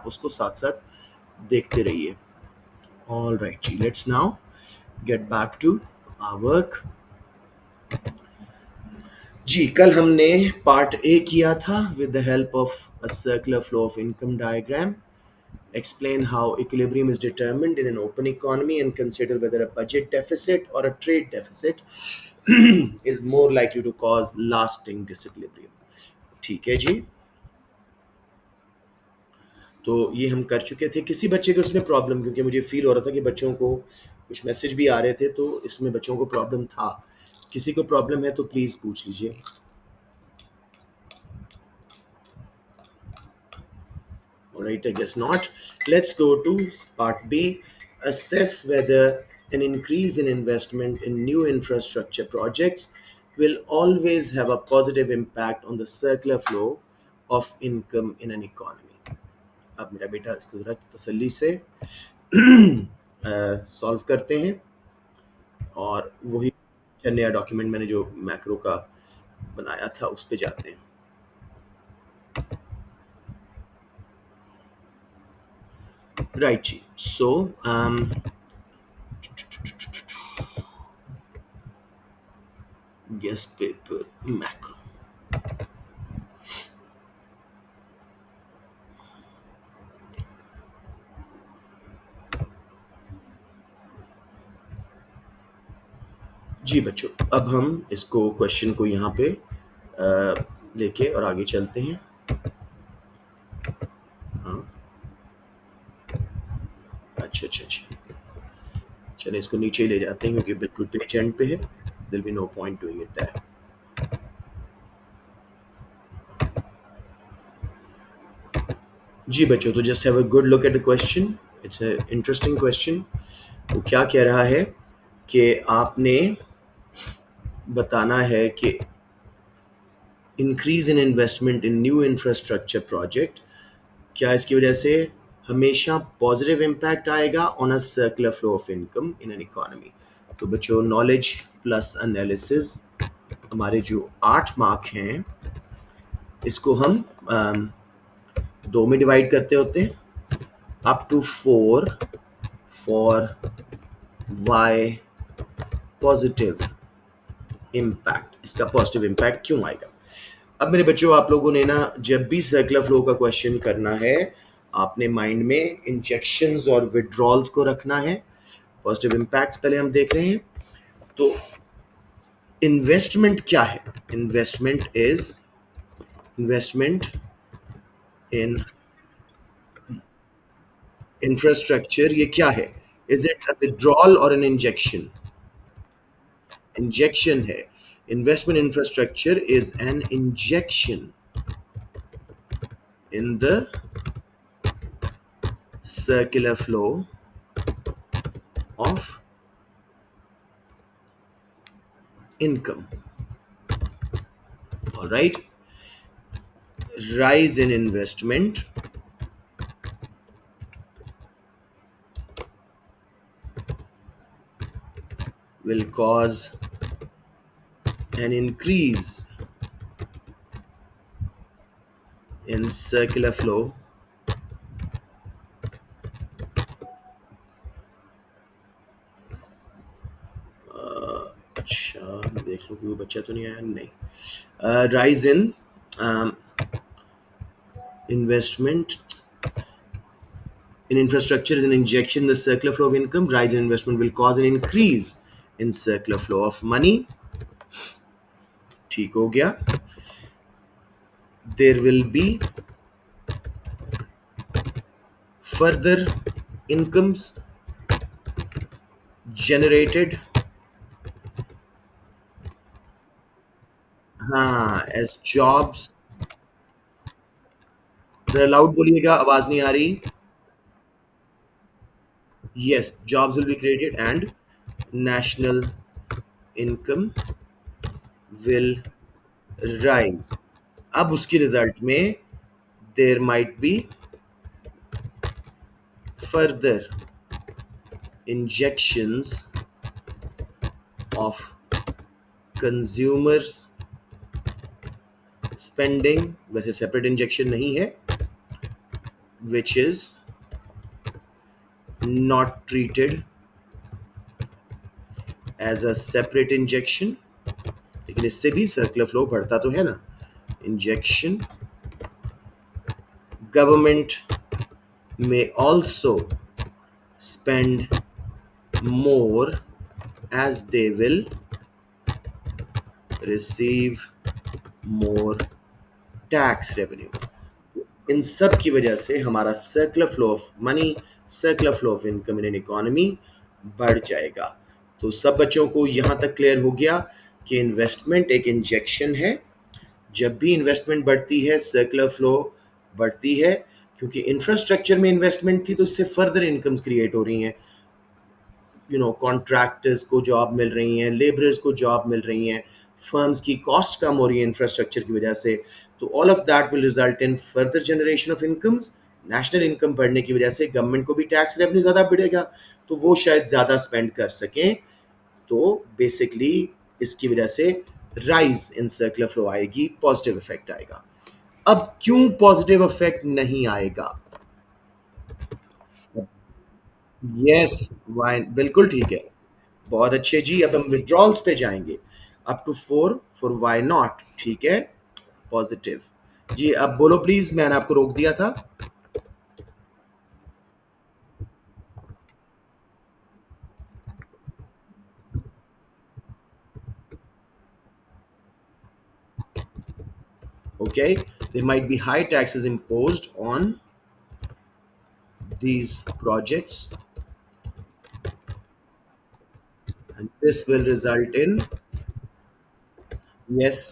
आप उसको साथ साथ देखते रहिए। ऑल राइट जी, let's now get back to our work. जी, कल हमने पार्ट ए किया था with the help of a circular flow of income diagram. Explain how equilibrium is determined in an open economy and consider whether a budget deficit or a trade deficit is more likely to cause lasting disequilibrium. ठीक है जी, तो ये हम कर चुके थे. किसी बच्चे को इसमें प्रॉब्लम, क्योंकि मुझे फील हो रहा था कि बच्चों को कुछ मैसेज भी आ रहे थे, तो इसमें बच्चों को प्रॉब्लम था. किसी को प्रॉब्लम है तो प्लीज पूछ लीजिए. All right, I guess not. Let's go to part B. Assess whether an increase in investment in new infrastructure projects will always have a positive impact on the circular flow of income in an economy. अब मेरा बेटा इसको जरा तसल्ली से solve करते हैं, और वही नया डॉक्यूमेंट मैंने जो मैक्रो का बनाया था उस पे जाते हैं. राइट जी, सो गेस पेपर मैक्रो. जी बच्चों, अब हम इसको क्वेश्चन को यहाँ पे लेके और आगे चलते हैं. हाँ, अच्छा अच्छा अच्छा, चलिए इसको नीचे ही ले जाते हैं क्योंकि बिल्कुल पेज एंड पे है. There be no point doing it that. जी बच्चों, तो just have a good look at the question. It's a interesting question. वो क्या कह रहा है कि आपने बताना है कि increase in investment in new infrastructure project, क्या इसकी वजह से हमेशा पॉजिटिव इम्पैक्ट आएगा on a circular flow of income in an economy. तो बच्चों, नॉलेज प्लस एनालिसिस हमारे जो 8 मार्क हैं, इसको हम दो में डिवाइड करते होते हैं. Up to 4 for why positive impact. इसका पॉजिटिव इम्पैक्ट क्यों आएगा? अब मेरे बच्चों, आप लोगों ने ना जब भी सर्कुलर फ्लो का क्वेश्चन करना है, आपने माइंड में इंजेक्शंस और विड्रॉल्स को रखना है. पॉजिटिव इम्पैक्ट्स पहले हम देख रहे हैं. तो इन्वेस्टमेंट क्या है? Investment is investment in infrastructure. ये क्या है? इज इट अ विड्रॉल और एन इंजेक्शन? इंजेक्शन है. Investment infrastructure is an injection in the circular flow of income. All right. Rise in investment will cause an increase in circular flow अच्छा देख लो कि वो बच्चा तो नहीं आया. नहीं. Rise in investment in infrastructure is an injection in the circular flow of income. Rise in investment will cause an increase in circular flow of money. ठीक हो गया. There will be further incomes generated. हाँ, as jobs. जरा loud बोलिएगा, आवाज नहीं आ रही. Yes, jobs will be created and national income will rise. अब उसकी रिजल्ट में there might be further injections of consumers spending. वैसे सेपरेट इंजेक्शन नहीं है, which is not treated as a separate injection, लेकिन इससे भी सर्कुलर फ्लो बढ़ता तो है ना. Injection, government may also spend more as they will receive more tax revenue. इन सब की वजह से हमारा circular flow of money, circular flow of income in an economy बढ़ जाएगा. तो सब बच्चों को यहां तक क्लियर हो गया कि इन्वेस्टमेंट एक इंजेक्शन है. जब भी इन्वेस्टमेंट बढ़ती है सर्कुलर फ्लो बढ़ती है, क्योंकि इंफ्रास्ट्रक्चर में इन्वेस्टमेंट थी तो इससे फर्दर इनकम्स क्रिएट हो रही हैं. कॉन्ट्रैक्टर्स को जॉब मिल रही हैं, लेबरर्स को जॉब मिल रही हैं, फर्म्स की कॉस्ट कम हो रही है इंफ्रास्ट्रक्चर की वजह से. तो all of that will result in further generation of incomes. National income बढ़ने की वजह से गवर्नमेंट को भी टैक्स रेवेन्यू ज़्यादा बढ़ेगा, तो वो शायद ज़्यादा स्पेंड कर सकें. तो बेसिकली इसकी वजह से राइज इन सर्कुलर फ्लो आएगी, पॉजिटिव इफेक्ट आएगा. अब क्यों पॉजिटिव इफेक्ट नहीं आएगा? यस, वाइन बिल्कुल ठीक है. बहुत अच्छे जी. अब हम विड्रॉल्स पे जाएंगे. Up to 4 for why not. ठीक है, पॉजिटिव. जी अब बोलो प्लीज, मैंने आपको रोक दिया था. Okay, there might be high taxes imposed on these projects, and this will result in, yes,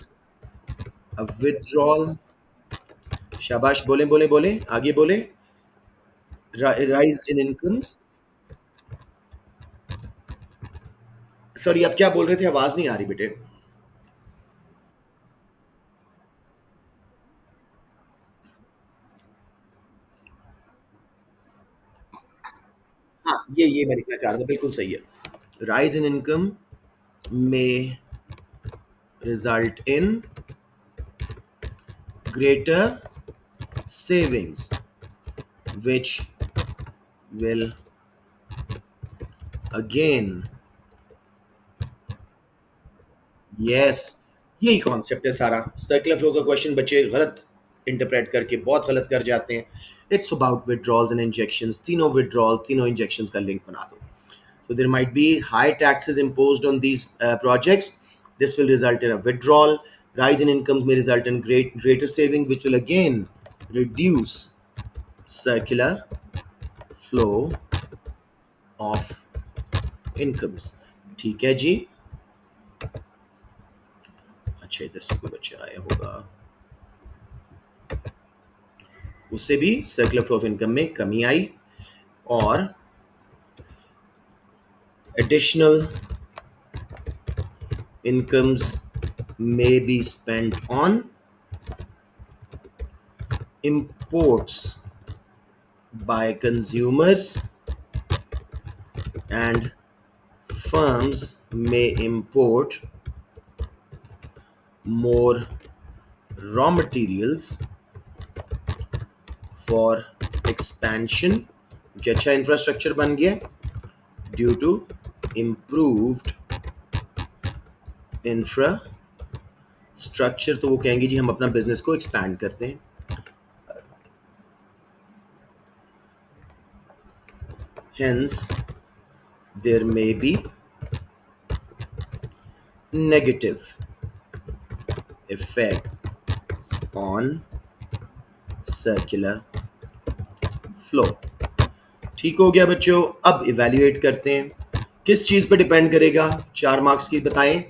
a withdrawal. शाबाश, बोले बोले बोले, आगे बोले. Rise in incomes. सॉरी, आप क्या बोल रहे थे? आवाज नहीं आ रही बेटे. हाँ, ये मैं लिखना चाह रहा था, बिल्कुल सही है. Rise in income may result in greater savings, which will again, yes, यही कॉन्सेप्ट है सारा. सर्कुलर फ्लो का क्वेश्चन बच्चे गलत इंटरप्रेट करके बहुत गलत कर जाते हैं. It's about withdrawals and injections. तीनों विड्रॉल, तीनों इंजेक्शंस का लिंक बना दो. So there might be high taxes imposed on these projects. This will result in a withdrawal. Rise in incomes may result in greater saving, which will again reduce circular flow of incomes. ठीक है जी. अच्छा, इधर से कोई बच्चा आया होगा, उससे भी सर्कुलर फ्लो ऑफ इनकम में कमी आई. और additional incomes may be spent on imports by consumers, and firms may import more raw materials for expansion. कि अच्छा इंफ्रास्ट्रक्चर बन गया ड्यू टू इम्प्रूव्ड इंफ्रास्ट्रक्चर. तो वो कहेंगे जी हम अपना बिजनेस को एक्सपैंड करते हैं. Hence, there may be negative effect on circular flow. ठीक हो गया बच्चों. अब इवेल्युएट करते हैं. किस चीज पे डिपेंड करेगा? 4 मार्क्स की बताएं.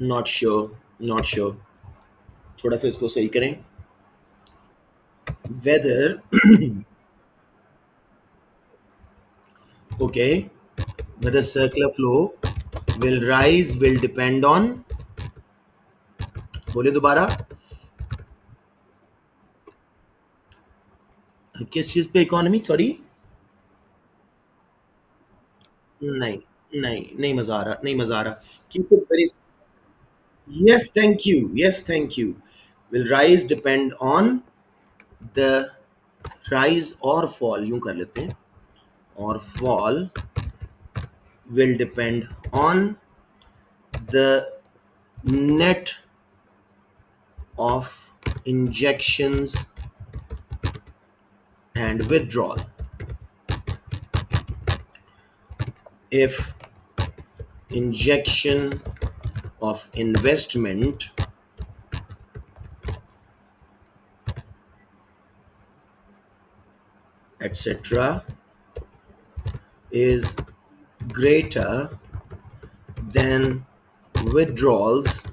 Not sure, not sure. थोड़ा सा इसको सही करें. Whether okay, whether circular flow will rise will depend on, बोले दोबारा. किस चीज पे इकोनॉमी, सॉरी? नहीं, नहीं, नहीं मजा आ रहा, नहीं मजा आ रहा। Keep it very. Yes thank you, yes thank you. Will rise depend on the, rise और फॉल यूं कर लेते हैं, और fall will depend on the net of injections and withdrawal. If injection of investment etc. is greater than withdrawals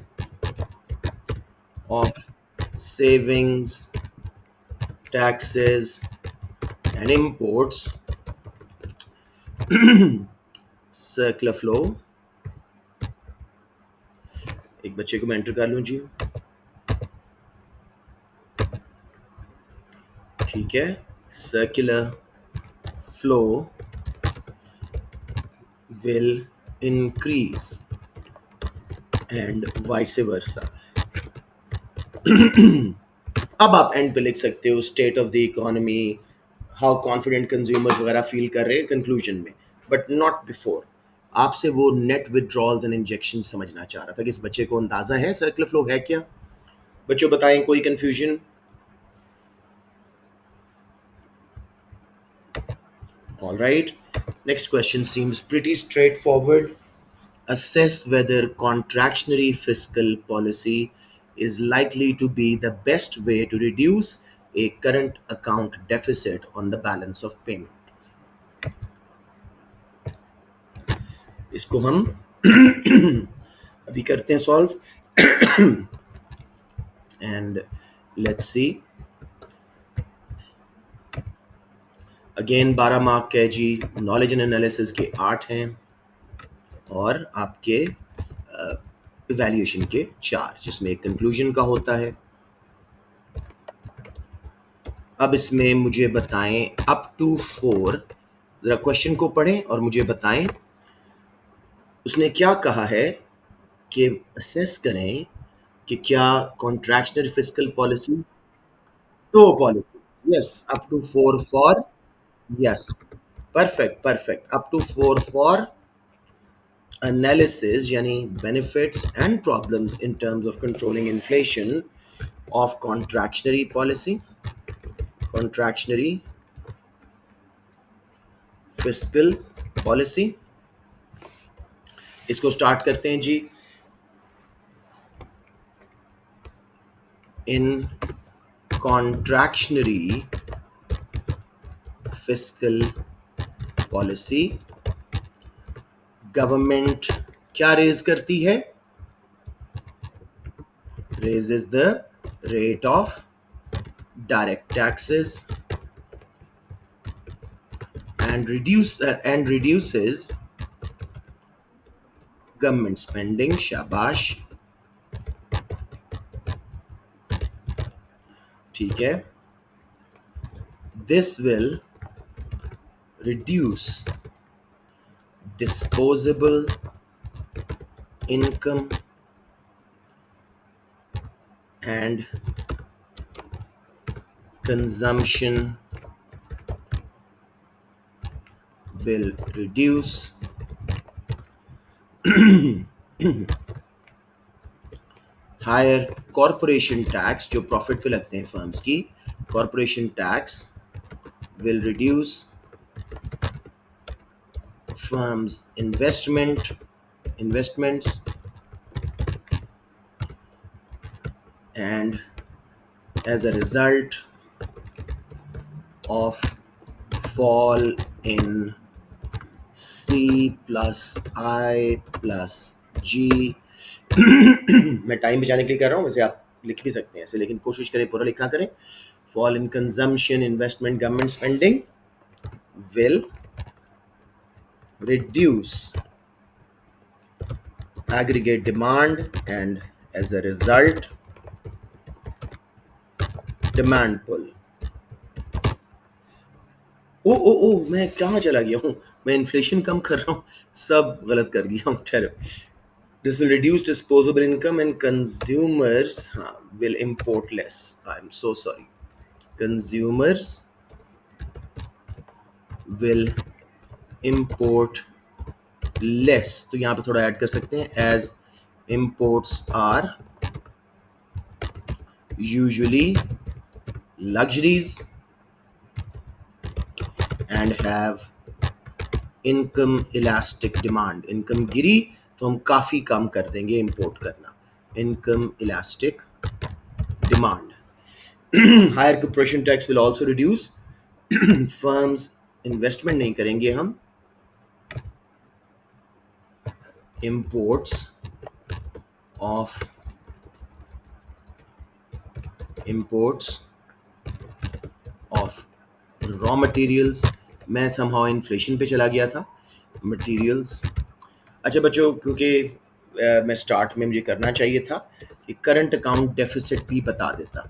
of savings, taxes, and imports, circular flow, एक बच्चे को मैं एंटर कर लूं जी, ठीक है, circular flow will increase and vice versa. अब आप एंड पे लिख सकते हो state of the economy, how confident consumers वगैरह फील कर रहे हैं कंक्लूजन में, बट नॉट बिफोर। आपसे वो नेट विड्रॉल्स एंड इंजेक्शन समझना चाह रहा था कि इस बच्चे को अंदाजा है सर्कुलर फ्लो है क्या। बच्चों बताएं कोई confusion? All right, next question seems pretty straight forward. Assess whether contractionary fiscal policy is likely to be the best way to reduce a current account deficit on the balance of payment. इसको हम अभी करते हैं solve, and let's see. Again 12 mark के जी, knowledge and analysis के 8 हैं और आपके इवैल्यूएशन के 4, जिसमें एक कंक्लूजन का होता है। अब इसमें मुझे बताएं अप टू 4, जरा क्वेश्चन को पढ़ें और मुझे बताएं उसने क्या कहा है कि असेस करें कि क्या कॉन्ट्रैक्शनल फिस्कल पॉलिसी, दो policy, yes up to 4 for, yes perfect perfect, up to 4 for analysis यानी benefits and problems in terms of controlling inflation of contractionary policy, contractionary fiscal policy। इसको स्टार्ट करते हैं जी। इन contractionary fiscal policy government क्या raise करती है? raises the rate of direct taxes and reduces government spending, शाबाश, ठीक है। This will reduce disposable income and consumption will reduce higher corporation tax, जो प्रॉफिट पे लगते हैं फर्म्स की, corporation tax will reduce firms investments and as a result of fall in C plus I plus G। मैं time बचाने के लिए कर रहा हूँ, वैसे आप लिख भी सकते हैं ऐसे, लेकिन कोशिश करें पूरा लिखा करें। Fall in consumption, investment, government spending will reduce aggregate demand and as a result demand pull। ओ ओ ओ, मैं कहाँ चला गया हूँ? मैं इन्फ्लेशन कम कर रहा हूँ, सब गलत कर गया हूँ। ठहरो। This will reduce disposable income and consumers will import less. I'm so sorry. Consumers will import less. तो यहाँ पे थोड़ा ऐड कर सकते हैं, as imports are usually luxuries and have income elastic demand. Income गिरी तो हम काफ़ी कम कर देंगे इम्पोर्ट करना. Income elastic demand. Higher corporation tax will also reduce. Firms investment नहीं करेंगे हम imports of imports of raw materials. मैं somehow इन्फ्लेशन पे चला गया था. मटेरियल्स. अच्छा बच्चों, क्योंकि मैं स्टार्ट में मुझे करना चाहिए था कि करंट अकाउंट डेफिसिट भी बता देता,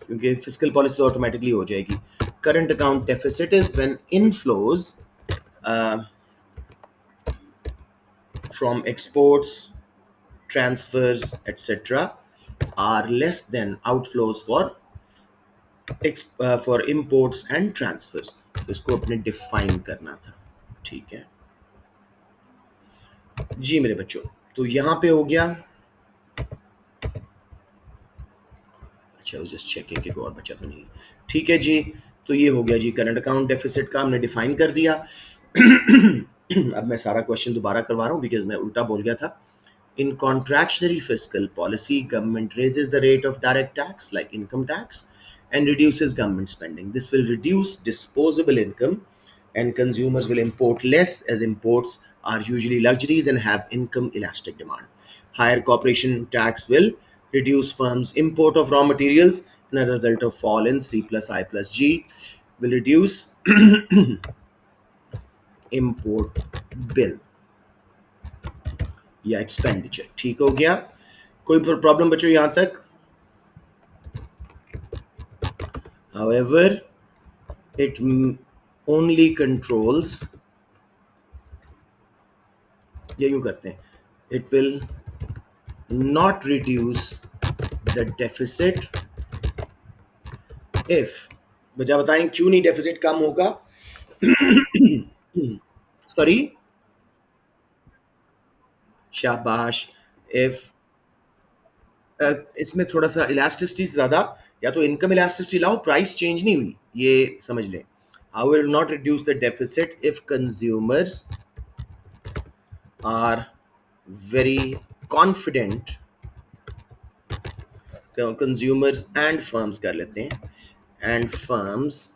क्योंकि फिजिकल पॉलिसी तो ऑटोमेटिकली हो जाएगी. Current account deficit is when inflows from exports, transfers, etc. are less than outflows for imports and transfers. तो इसको अपने डिफाइन करना था. ठीक है जी मेरे बच्चों, तो यहाँ पे हो गया. अच्छा, जस्ट चेकिंग कि कोई और बचा तो नहीं. ठीक है जी, तो ये हो गया जी करंट अकाउंट डेफिसिट का हमने डिफाइन कर दिया. अब मैं सारा क्वेश्चन दोबारा करवा रहा हूँ बिकॉज मैं उल्टा बोल गया था. In contractionary fiscal policy, government raises the rate of direct tax, like income tax, and reduces government spending. This will reduce disposable income, and consumers will import less, as imports are usually luxuries and have income elastic demand. Higher corporation tax will reduce firms' import of raw materials, and as a result of fall in C plus I plus G, will reduce import bill या expenditure. ठीक हो गया? कोई problem बच्चों यहां तक? However, it only controls, या यूं करते हैं, it will not reduce the deficit if, बचा बताएं क्यों नहीं डेफिसिट कम होगा? सॉरी, शाबाश. इफ इसमें थोड़ा सा इलास्टिसिटी ज्यादा, या तो इनकम इलास्टिसिटी लाओ, प्राइस चेंज नहीं हुई, ये समझ लें. How will not reduce the deficit if consumers are very confident. Consumers and firms कर लेते हैं. And firms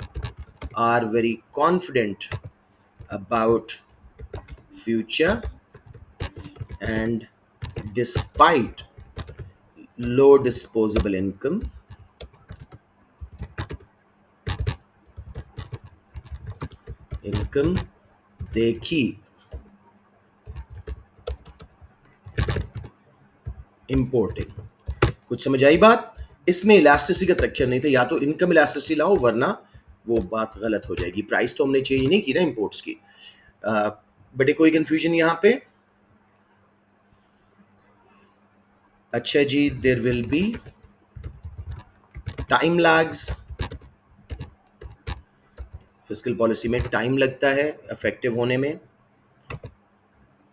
are very confident about future, and despite low disposable income, they keep importing. कुछ समझ आई बात? इसमें इलास्टिसिटी का स्ट्रक्चर नहीं था, या तो इनकम इलास्टिसिटी लाओ वरना वो बात गलत हो जाएगी. प्राइस तो हमने चेंज नहीं की ना इंपोर्ट्स की. बट कोई कंफ्यूजन यहाँ पे? अच्छा जी, there will be time lags. Fiscal policy में टाइम लगता है इफेक्टिव होने में,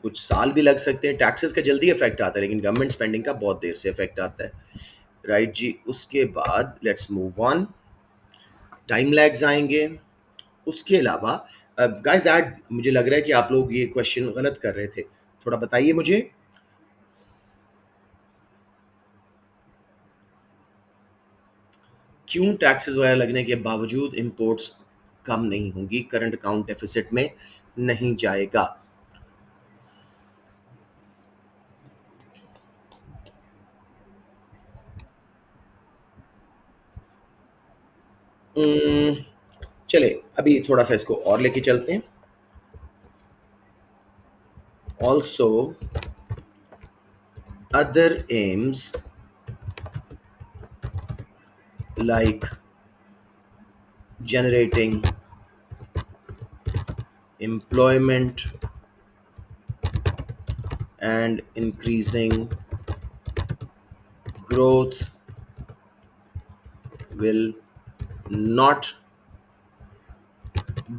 कुछ साल भी लग सकते हैं. टैक्सेस का जल्दी इफेक्ट आता है, लेकिन गवर्नमेंट स्पेंडिंग का बहुत देर से इफेक्ट आता है. राइट जी. उसके बाद let's move on. Time lags आएंगे. उसके अलावा गाइस ऐड, मुझे लग रहा है कि आप लोग ये क्वेश्चन गलत कर रहे थे, थोड़ा बताइए मुझे. क्यों टैक्सेस वगैरह लगने के बावजूद इंपोर्ट्स कम नहीं होंगी, करंट अकाउंट डेफिसिट में नहीं जाएगा? चले अभी थोड़ा सा इसको और लेके चलते हैं. Also other aims like generating employment and increasing growth will not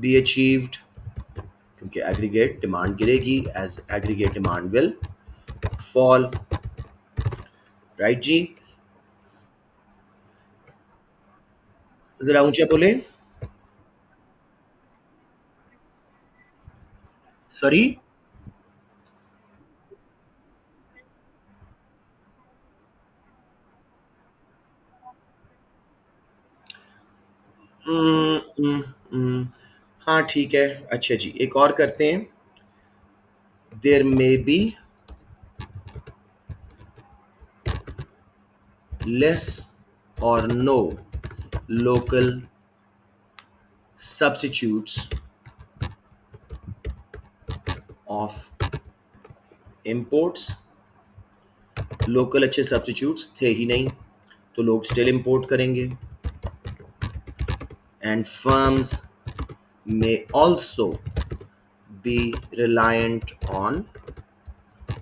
be achieved क्योंकि एग्रीगेट डिमांड गिरेगी as aggregate demand will fall right जी जरा ऊंचे बोले सॉरी हाँ ठीक है अच्छा जी एक और करते हैं देयर मे बी लेस और no local substitutes of imports local अच्छे सब्स्टिट्यूट्स थे ही नहीं तो लोग स्टिल इंपोर्ट करेंगे and firms may also be reliant on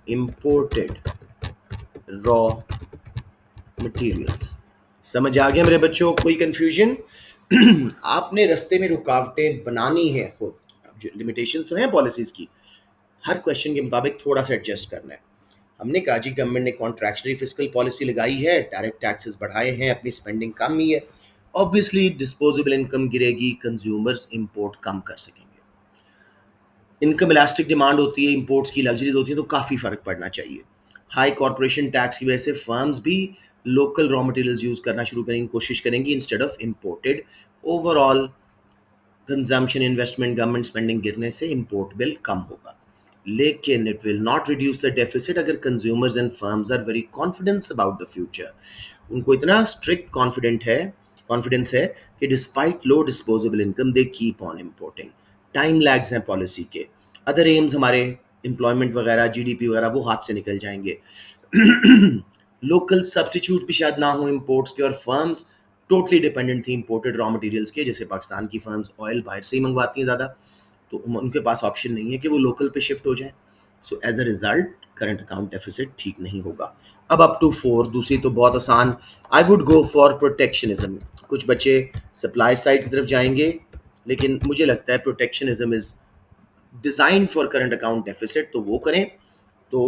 imported raw materials समझ आ गया मेरे बच्चों कोई कंफ्यूजन आपने रास्ते में रुकावटें बनानी है खुद लिमिटेशन तो है पॉलिसीज की हर क्वेश्चन के मुताबिक थोड़ा सा एडजस्ट करना है हमने कहा जी गवर्नमेंट ने कॉन्ट्रैक्शनरी फिस्कल पॉलिसी लगाई है डायरेक्ट टैक्सेस बढ़ाए हैं अपनी स्पेंडिंग कम ही है ऑब्वियसली डिस्पोजेबल इनकम गिरेगी कंज्यूमर्स इंपोर्ट कम कर सकेंगे इनकम इलास्टिक डिमांड होती है इंपोर्ट्स की लग्जरीज होती है तो काफ़ी फ़र्क पड़ना चाहिए हाई कॉरपोरेशन टैक्स की वजह से फर्म्स भी लोकल रॉ मटेरियल्स यूज़ करना शुरू करेंगी कोशिश करेंगी instead of imported overall consumption investment government spending गिरने से इंपोर्ट बिल कम होगा लेकिन it will not reduce the deficit अगर consumers and firms are very confidence about the future उनको इतना स्ट्रिक्ट कॉन्फिडेंस है कि despite low disposable income they keep on importing time lags हैं पॉलिसी के अदर एम्स हमारे एम्प्लॉयमेंट वगैरह GDP वगैरह वो हाथ से निकल जाएंगे लोकल सब्स्टिट्यूट भी शायद ना हो इंपोर्ट्स के और फर्म्स टोटली डिपेंडेंट थी इंपोर्टेड रॉ मटेरियल्स के जैसे पाकिस्तान की फर्म्स ऑयल बाहर से ही मंगवाती हैं ज़्यादा तो उनके पास ऑप्शन नहीं है कि वो लोकल पे शिफ्ट हो जाए so as a result current account deficit ठीक नहीं होगा अब अप टू 4 दूसरी तो बहुत आसान I would go for protectionism कुछ बच्चे सप्लाई साइड की तरफ जाएंगे लेकिन मुझे लगता है protectionism is design for current account deficit तो वो करें तो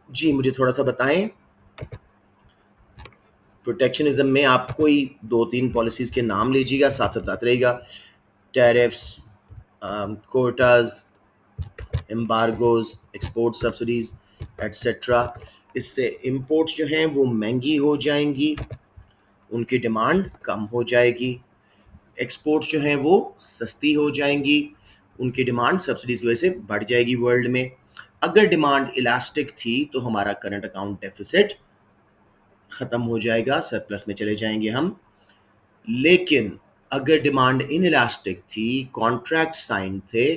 जी मुझे थोड़ा सा बताएं प्रोटेक्शनिज्म में आप कोई 2-3 पॉलिसीज़ के नाम लीजिएगा साथ साथ आते रहेगा tariffs quotas embargoes export subsidies etcetera इससे इंपोर्ट्स जो हैं वो महंगी हो जाएंगी उनकी डिमांड कम हो जाएगी एक्सपोर्ट्स जो हैं वो सस्ती हो जाएंगी उनकी डिमांड सब्सिडीज की वजह से बढ़ जाएगी वर्ल्ड में अगर डिमांड इलास्टिक थी तो हमारा करंट अकाउंट डेफिसिट ख़त्म हो जाएगा सरप्लस में चले जाएंगे हम लेकिन अगर डिमांड इन इलास्टिक थी कॉन्ट्रैक्ट साइन थे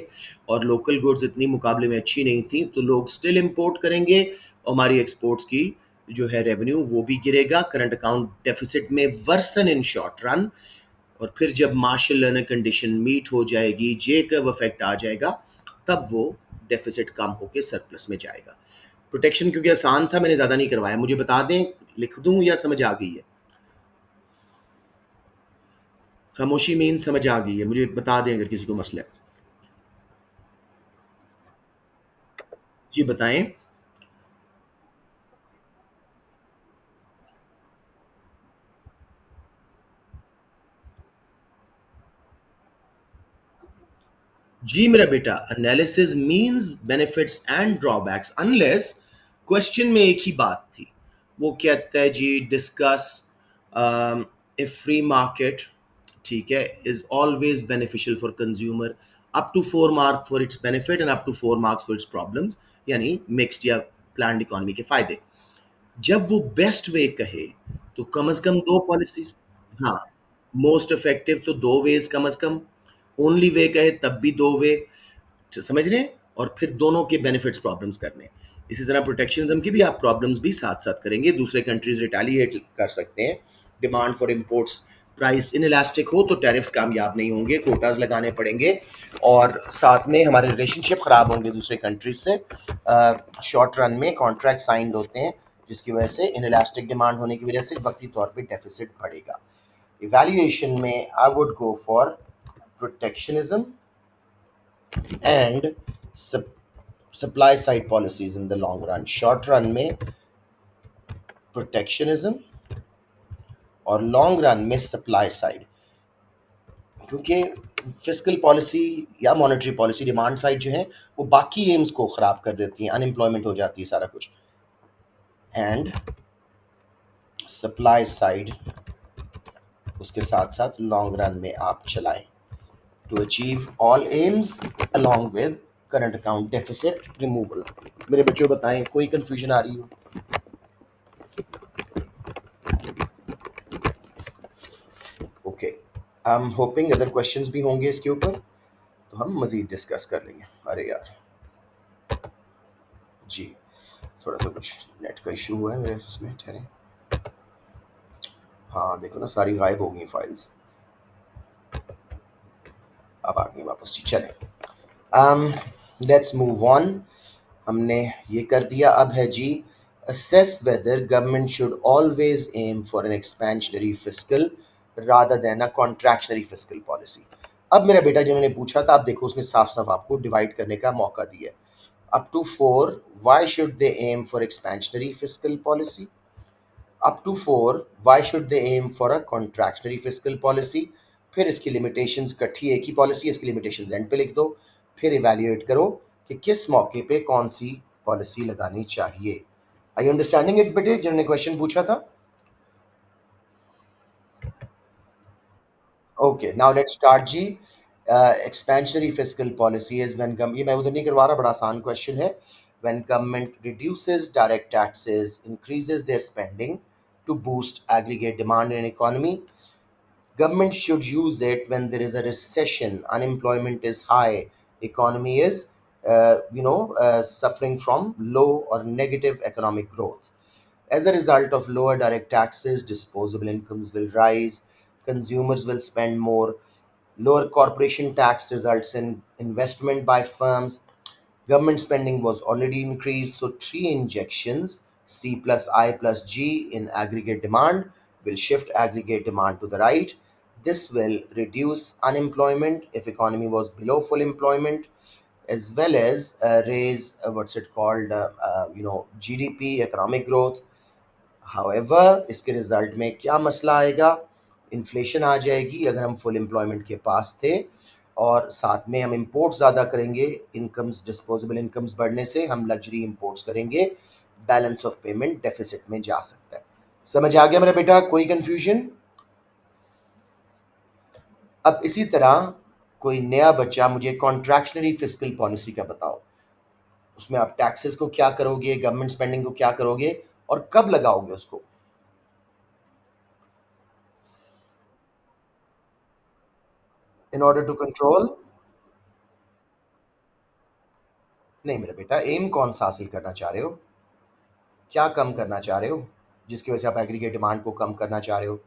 और लोकल गुड्स इतनी मुकाबले में अच्छी नहीं थी तो लोग स्टिल इंपोर्ट करेंगे और हमारी एक्सपोर्ट्स की जो है रेवेन्यू वो भी गिरेगा करंट अकाउंट डेफिसिट में वर्सन इन शॉर्ट रन और फिर जब मार्शल लर्नर कंडीशन मीट हो जाएगी जे कर्व इफेक्ट आ जाएगा तब वो डेफिसिट कम होकर सरप्लस में जाएगा प्रोटेक्शन क्योंकि आसान था मैंने ज़्यादा नहीं करवाया मुझे बता दें लिख दूं या समझ आ गई है खामोशी मीन समझ आ गई है मुझे बता दें अगर किसी को मसला है जी बताएं जी मेरा बेटा analysis means benefits and drawbacks unless question में एक ही बात थी वो कहता है जी डिस्कस ए फ्री मार्केट ठीक है is always beneficial for consumer up to 4 mark for its benefit and up to 4 marks for its problems यानी मिक्स्ड या प्लान्ड इकोनॉमी के फायदे जब वो बेस्ट वे कहे तो कम से कम 2 पॉलिसीज हाँ मोस्ट इफेक्टिव तो 2 वेज कम से कम ओनली वे कहे तब भी 2 वे समझ रहे हैं और फिर दोनों के बेनिफिट्स प्रॉब्लम्स करने इसी तरह प्रोटेक्शनिज्म की भी आप प्रॉब्लम्स भी साथ साथ करेंगे दूसरे कंट्रीज रिटेलिएट कर सकते हैं demand for imports price inelastic हो तो टैरिफ्स कामयाब नहीं होंगे, कोटाज लगाने पड़ेंगे और साथ में हमारे रिलेशनशिप ख़राब होंगे दूसरे कंट्रीज से। शॉर्ट रन में कॉन्ट्रैक्ट साइंड होते हैं जिसकी वजह से इनइलास्टिक डिमांड होने की वजह से वक्ती तौर पे डेफिसिट बढ़ेगा। इवैल्यूएशन में I would go for protectionism and supply side policies in the long run. Short run में प्रोटेक्शनिज्म और लॉन्ग रन में सप्लाई साइड, क्योंकि फिस्कल पॉलिसी या मॉनेटरी पॉलिसी डिमांड साइड जो है वो बाकी एम्स को खराब कर देती हैं, अनएम्प्लॉयमेंट हो जाती है सारा कुछ। एंड सप्लाई साइड उसके साथ साथ लॉन्ग रन में आप चलाएं to achieve all aims along with current account deficit removal. मेरे बच्चों बताएं, कोई कंफ्यूजन आ रही हो? Okay, I am hoping other questions भी होंगे इसके ऊपर तो हम मजीद डिस्कस कर लेंगे। अरे यार जी, थोड़ा सा कुछ नेट का इशू हुआ है मेरे इसमें, ठहरे। हाँ देखो ना, सारी गायब हो गई फाइल्स, अब आ गई वापस जी। चले, लेट्स मूव ऑन। हमने ये कर दिया, अब है जी assess whether government should always aim for an expansionary fiscal rather than a contractionary fiscal policy। अब मेरा बेटा जब मैंने पूछा था, आप देखो उसमें साफ साफ आपको डिवाइड करने का मौका दिया। Up to 4, why should they aim for expansionary fiscal policy? Up to 4, why should they aim for a contractionary fiscal policy? फिर इसकी लिमिटेशंस, इकट्ठी एक ही पॉलिसी, इसकी लिमिटेशंस एंड पे लिख दो। फिर इवैल्यूएट करो कि किस मौके पे कौन सी पॉलिसी लगानी चाहिए। आई अंडरस्टैंडिंग इट बेटे, जिन्होंने क्वेश्चन पूछा था? ओके, नाउ लेट्स स्टार्ट जी। Expansionary fiscal policy is when ये मैं उधर नहीं करवा रहा, बड़ा आसान क्वेश्चन है। When government reduces direct taxes, increases their spending to boost aggregate demand in economy. Government should use it when there is a recession, unemployment is high, economy is suffering from low or negative economic growth. As a result of lower direct taxes, disposable incomes will rise, consumers will spend more. Lower corporation tax results in investment by firms. Government spending was already increased, so three injections, C plus I plus G in aggregate demand, will shift aggregate demand to the right. This will reduce unemployment if economy was below full employment, as well as raise what's it called, GDP, economic growth. However इसके result में क्या मसला आएगा? Inflation आ जाएगी अगर हम full employment के पास थे, और साथ में हम इंपोर्ट ज़्यादा करेंगे। इनकम्स, डिस्पोजेबल इनकम्स बढ़ने से हम लग्जरी इंपोर्ट्स करेंगे, बैलेंस ऑफ पेमेंट डेफिसिट में जा सकता है। समझ आ गया मेरा बेटा? कोई कंफ्यूजन? अब इसी तरह कोई नया बच्चा मुझे कॉन्ट्रैक्शनरी फिस्कल पॉलिसी का बताओ। उसमें आप टैक्सेस को क्या करोगे, गवर्नमेंट स्पेंडिंग को क्या करोगे और कब लगाओगे उसको? In order to control? नहीं मेरा बेटा, एम कौन सा हासिल करना चाह रहे हो? क्या कम करना चाह रहे हो जिसकी वजह से आप एग्रीगेट डिमांड को कम करना चाह रहे हो?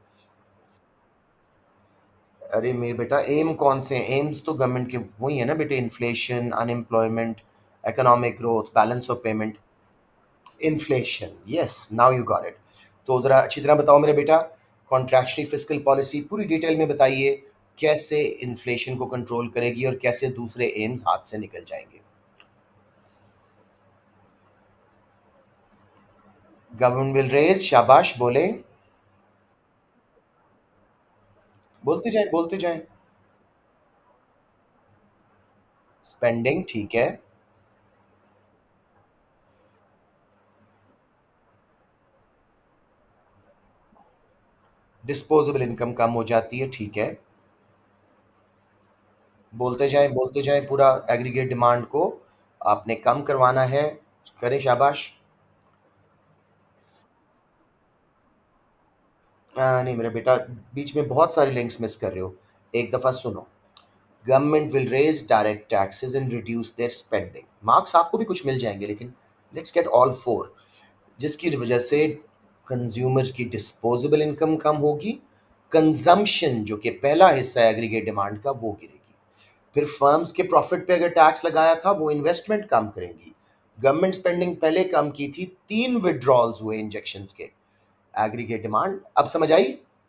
अरे मेरे बेटा, एम कौन से एम्स? तो गवर्नमेंट के वही है ना बेटे, inflation, unemployment, economic growth, balance of payment. Inflation, yes, now you got it. तो ज़रा अच्छी तरह बताओ मेरे बेटा, कॉन्ट्रैक्शनरी फिस्कल पॉलिसी पूरी डिटेल में बताइए, कैसे इन्फ्लेशन को कंट्रोल करेगी और कैसे दूसरे एम्स हाथ से निकल जाएंगे। गवर्नमेंट विल रेज, शाबाश बोले, बोलते जाएं बोलते जाएं। स्पेंडिंग, ठीक है। डिस्पोजेबल इनकम कम हो जाती है, ठीक है। बोलते जाएं, पूरा एग्रीगेट डिमांड को आपने कम करवाना है, करें, शाबाश। नहीं मेरा बेटा, बीच में बहुत सारी लिंक्स मिस कर रहे हो, एक दफ़ा सुनो। Government will raise direct taxes and reduce their spending, marks आपको भी कुछ मिल जाएंगे, लेकिन लेट्स गेट ऑल फोर। जिसकी वजह से कंज्यूमर्स की डिस्पोजेबल इनकम कम होगी, कंजम्पशन जो कि पहला हिस्सा है एग्रीगेट डिमांड का वो गिरेगी। फिर फर्म्स के प्रॉफिट पे अगर टैक्स लगाया था वो इन्वेस्टमेंट कम करेंगी। गवर्नमेंट स्पेंडिंग पहले कम की थी, 3 विड्रॉल्स हुए इंजेक्शंस के। एग्रीगेट डिमांड अब समझ आई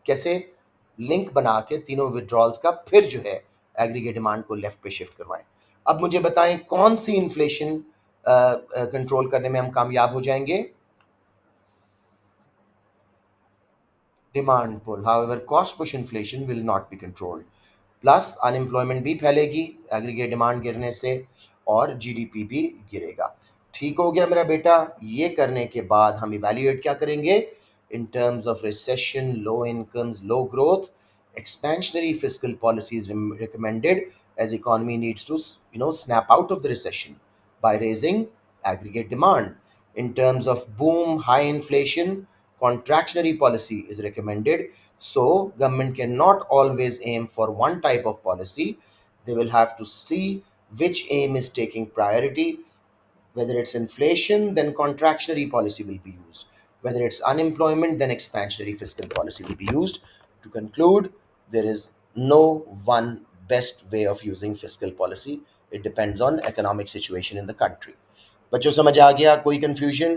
कैसे लिंक बना के तीनों विड्रॉल्स का फिर जो है एग्रीगेट डिमांड को लेफ्ट पे शिफ्ट करवाएं। अब मुझे बताएं कौन सी इन्फ्लेशन कंट्रोल करने में हम कामयाब हो जाएंगे? Demand pull, however cost push inflation will not be controlled. Plus unemployment भी फैलेगी एग्रीगेट डिमांड गिरने से, और जीडीपी भी गिरेगा। ठीक हो गया मेरा बेटा। ये करने के बाद हम इवैल्यूएट क्या करेंगे in terms of recession, low incomes, low growth, expansionary fiscal policies recommended as economy needs to snap out of the recession by raising aggregate demand. In terms of boom, high inflation, contractionary policy is recommended. So government cannot always aim for one type of policy. They will have to see which aim is taking priority. Whether it's inflation, then contractionary policy will be used. Whether it's unemployment, then expansionary fiscal policy will be used. To conclude, there is no one best way of using fiscal policy. It depends on economic situation in the country. बच्चों समझ आ गया? कोई confusion?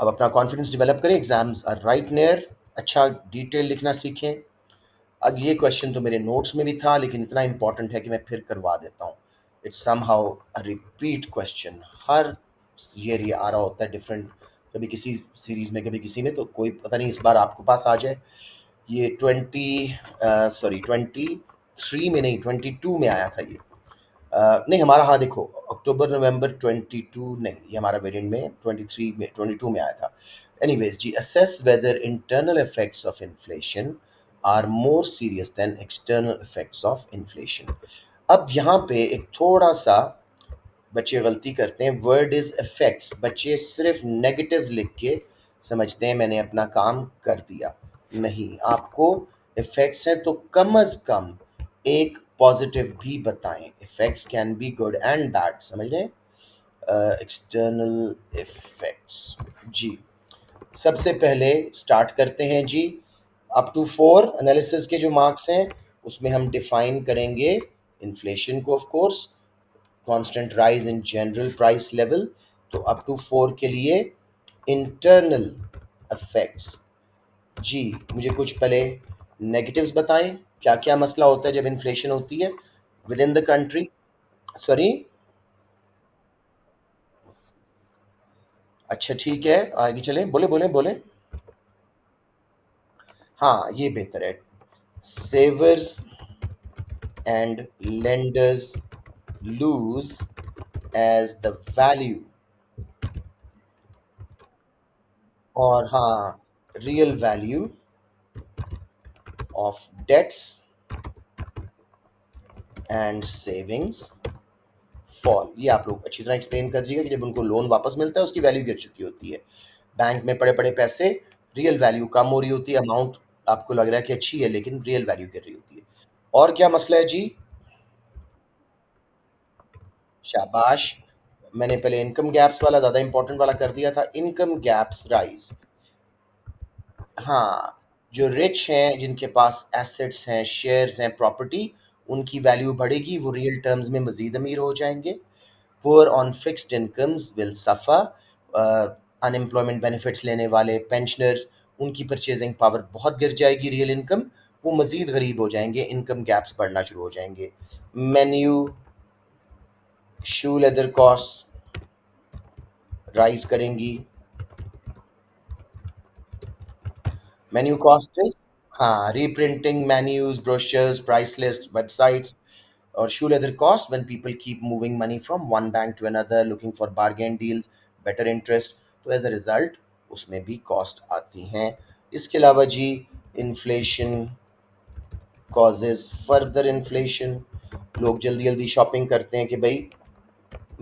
अब अपना confidence develop करें, exams are right near. अच्छा detail लिखना सीखें। अब ये क्वेश्चन तो मेरे नोट्स में भी था लेकिन इतना इंपॉर्टेंट है कि मैं फिर करवा देता हूँ। It's somehow a repeat question, her year ये आ रहा होता है डिफरेंट, कभी किसी सीरीज में कभी किसी में, तो कोई पता नहीं इस बार आपके पास आ जाए। ये 23 में नहीं, 22 में आया था ये। नहीं हमारा, हाँ देखो, अक्टूबर नवंबर 22 नहीं, ये हमारा वेरिएंट में 23 में 22 में आया था। एनीवेज जी, assess whether internal effects of inflation are more serious than external effects of inflation. अब यहाँ पे एक थोड़ा सा बच्चे गलती करते हैं, वर्ड इज इफेक्ट्स, बच्चे सिर्फ नेगेटिव लिख के समझते हैं मैंने अपना काम कर दिया। नहीं, आपको इफेक्ट्स हैं तो कम अज कम एक पॉजिटिव भी बताएं। Effects can be good and bad, समझ रहे हैं? एक्सटर्नल इफेक्ट्स जी, सबसे पहले स्टार्ट करते हैं जी। अप टू 4 एनालिसिस के जो मार्क्स हैं उसमें हम डिफाइन करेंगे इन्फ्लेशन को, of course, constant rise in general price level. तो अप टू 4 के लिए इंटरनल इफेक्ट्स जी, मुझे कुछ पहले नेगेटिव्स बताएं, क्या क्या मसला होता है जब इन्फ्लेशन होती है with in the country. Sorry, अच्छा ठीक है, आगे चलें, बोले बोले बोले। हाँ ये बेहतर है। Savers and lenders lose as the value, और हाँ, real value of debts and savings fall. ये आप लोग अच्छी तरह एक्सप्लेन कर दीजिएगा कि जब उनको लोन वापस मिलता है उसकी वैल्यू गिर चुकी होती है, बैंक में पड़े पड़े पैसे, रियल वैल्यू कम हो रही होती है, अमाउंट आपको लग रहा है कि अच्छी है लेकिन रियल वैल्यू गिर रही होती है। और क्या मसला है जी? शाबाश, मैंने पहले इनकम गैप्स वाला ज़्यादा इंपॉर्टेंट वाला कर दिया था, इनकम गैप्स राइज। हाँ, जो रिच हैं, जिनके पास एसेट्स हैं, शेयर्स हैं, प्रॉपर्टी, उनकी वैल्यू बढ़ेगी, वो रियल टर्म्स में मज़ीद अमीर हो जाएँगे। Poor on fixed incomes will suffer, unemployment benefits लेने वाले, पेंशनर्स, उनकी परचेजिंग पावर बहुत गिर जाएगी, रियल इनकम, वो मज़ीद गरीब हो जाएँगे, इनकम गैप्स बढ़ना शुरू हो जाएँगे। Menu, shoe leather costs rise करेंगी। मेन्यू कॉस्ट इज़, हाँ, reprinting menus, brochures, price list, websites. Or shoe leather cost when people keep moving money from one bank to another looking for bargain deals, better interest, तो as a result उसमें भी cost आती हैं। इसके अलावा जी, inflation causes further inflation, लोग जल्दी जल्दी शॉपिंग करते हैं कि भाई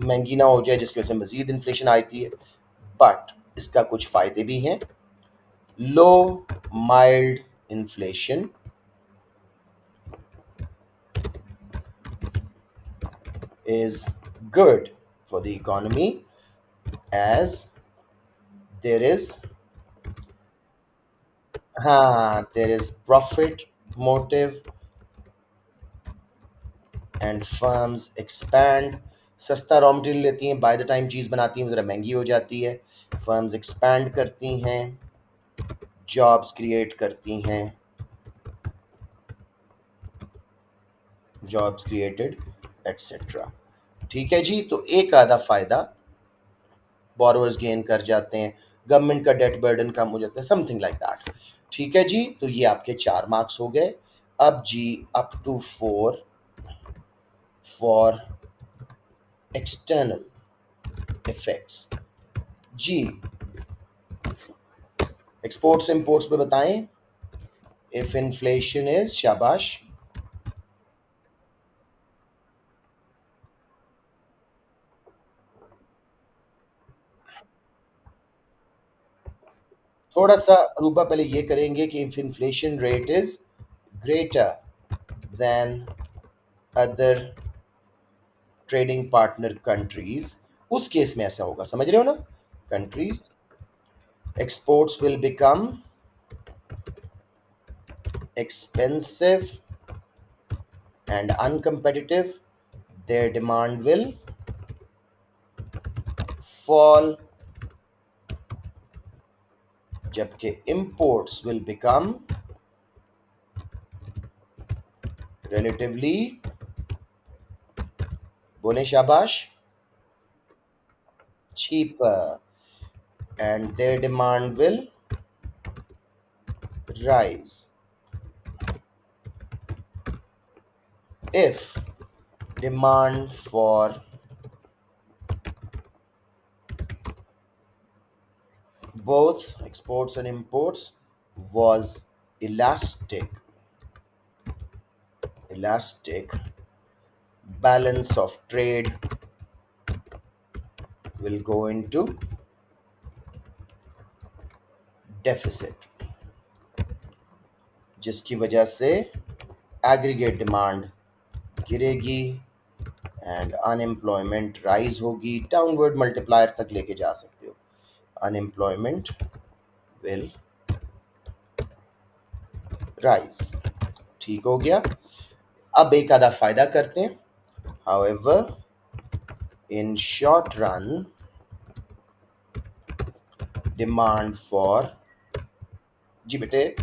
महंगी ना हो जाए जिसकी वजह से मज़ीद इन्फ्लेशन आती है, बट इसका कुछ फ़ायदे भी हैं। Low mild inflation is good for the economy as there is हाँ, there is profit motive and firms expand. सस्ता रॉ मटेरियल लेती हैं, बाय द टाइम चीज़ बनाती हैं ज़रा महंगी हो जाती है। फर्म्स एक्सपैंड करती हैं, जॉब्स क्रिएट करती हैं, जॉब्स क्रिएटेड एटसेट्रा। ठीक है जी, तो एक आधा फायदा बोरोवर्स गेन कर जाते हैं, गवर्नमेंट का डेट बर्डन कम हो जाता है, समथिंग लाइक दैट। ठीक है जी, तो ये आपके 4 मार्क्स हो गए। अब जी up to 4 for external effects. जी एक्सपोर्ट्स इंपोर्ट्स पे बताएं। इफ इन्फ्लेशन इज, शाबाश। थोड़ा सा रूबा पहले ये करेंगे कि if inflation rate is greater than other trading partner countries, उस केस में ऐसा होगा, समझ रहे हो ना? Countries exports will become expensive and uncompetitive, their demand will fall, जबकि imports will become relatively, बोले शाबाश, cheaper, and their demand will rise. If demand for both exports and imports was elastic, elastic, balance of trade will go into deficit, जिसकी वजह से aggregate demand गिरेगी and unemployment rise होगी। Downward multiplier तक लेके जा सकते हो। Unemployment will rise. ठीक हो गया। अब एक आधा फायदा करते हैं। However in short run demand for, जी बेटे,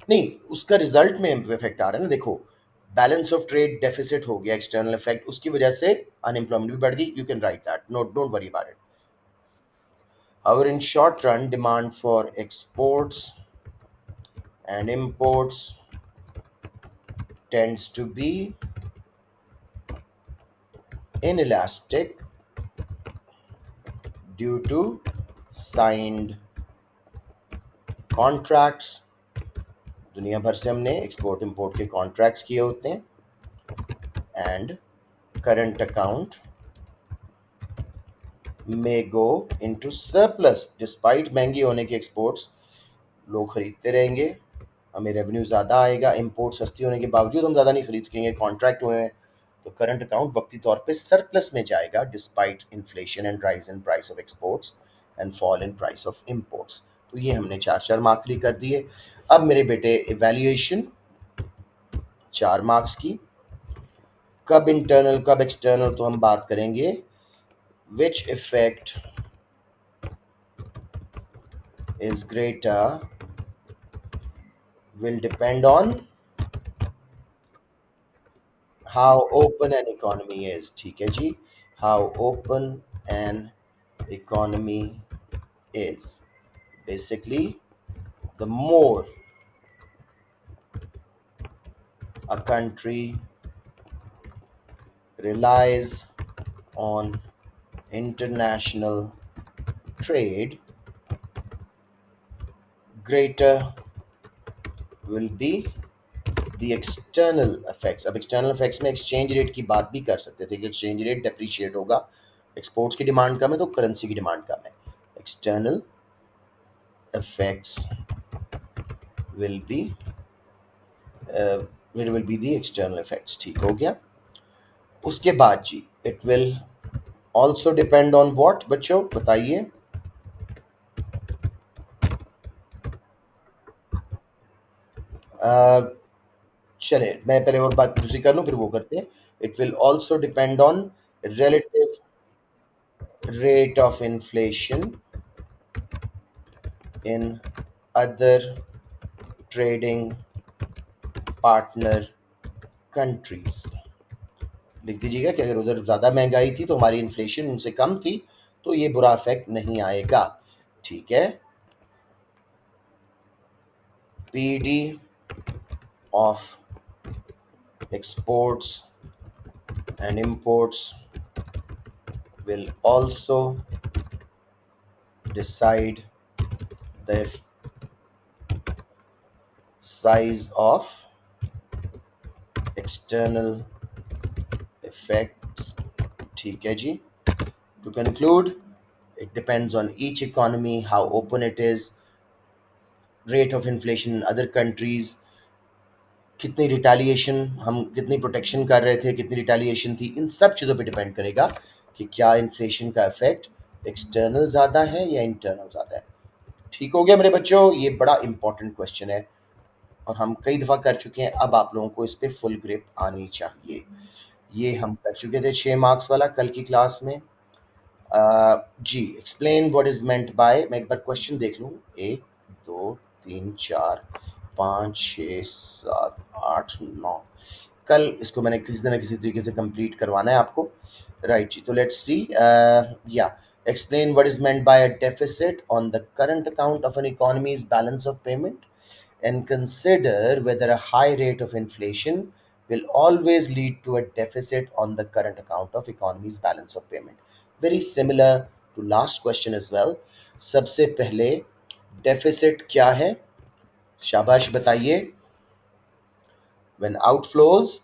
नहीं उसका रिजल्ट में इफेक्ट आ रहा है ना। देखो, बैलेंस ऑफ ट्रेड डेफिसिट हो गया, एक्सटर्नल इफेक्ट, उसकी वजह से अनएम्प्लॉयमेंट भी बढ़ गई। You can write that, no don't worry about it. However, in short run, demand for exports and imports tends to be inelastic due to signed contracts. दुनिया भर से हमने एक्सपोर्ट इंपोर्ट के कॉन्ट्रैक्ट्स किए होते हैं, and current account may go into surplus despite महंगी होने के एक्सपोर्ट्स लोग खरीदते रहेंगे, हमें रेवेन्यू ज़्यादा आएगा। इंपोर्ट सस्ती होने के बावजूद हम ज़्यादा नहीं खरीद सकेंगे, कॉन्ट्रैक्ट हुए हैं, तो करंट अकाउंट वक्ती तौर पे सरप्लस में जाएगा despite inflation and rise in price of exports and fall in price of imports. तो ये हमने 4 4 मार्क कर दिए। अब मेरे बेटे इवैल्यूएशन 4 मार्क्स की, कब इंटरनल कब एक्सटर्नल तो हम बात करेंगे। विच effect is greater will depend on how open an economy is। ठीक है जी, how open an economy is, basically the more a country relies on international trade, greater will be the external effects। अब external effects में exchange rate की बात भी कर सकते थे कि exchange rate depreciate होगा, exports की डिमांड कम है तो करेंसी की डिमांड कम है। external effects will be it will be the external effects। ठीक हो गया। उसके बाद जी it will also depend on what, बच्चों बताइए। चले मैं पहले और बात दूसरी कर लूँ फिर वो करते हैं. It will also depend on relative rate of inflation in other trading partner countries. लिख दीजिएगा कि अगर उधर ज़्यादा महंगाई थी तो हमारी इन्फ्लेशन उनसे कम थी, तो ये बुरा इफेक्ट नहीं आएगा. ठीक है. PD of exports and imports will also decide the size of external effects. ठीक है जी. To conclude, it depends on each economy, how open it is, rate of inflation in other countries, कितनी retaliation हम कितनी protection कर रहे थे, कितनी retaliation थी, इन सब चीज़ों पे डिपेंड करेगा कि क्या इन्फ्लेशन का इफेक्ट एक्सटर्नल ज़्यादा है या इंटरनल ज़्यादा है. ठीक हो गया मेरे बच्चों. ये बड़ा इंपॉर्टेंट क्वेश्चन है और हम कई दफ़ा कर चुके हैं. अब आप लोगों को इस पे फुल ग्रिप आनी चाहिए. ये हम कर चुके थे 6 मार्क्स वाला कल की क्लास में. जी, explain what is meant by. मैं एक बार क्वेश्चन देख लूँ. 1 2 3 4 5 6 7 8 9. कल इसको मैंने किसी न किसी तरीके से कंप्लीट करवाना है आपको. राइट जी. तो लेट्स सी. या explain what is meant by a deficit on the current account of an economies balance of payment and consider whether a high rate of inflation will always lead to a deficit on the current account of economy's balance of payment. Very similar to last question as well. सबसे पहले deficit क्या है? शाबाश बताइए. When outflows,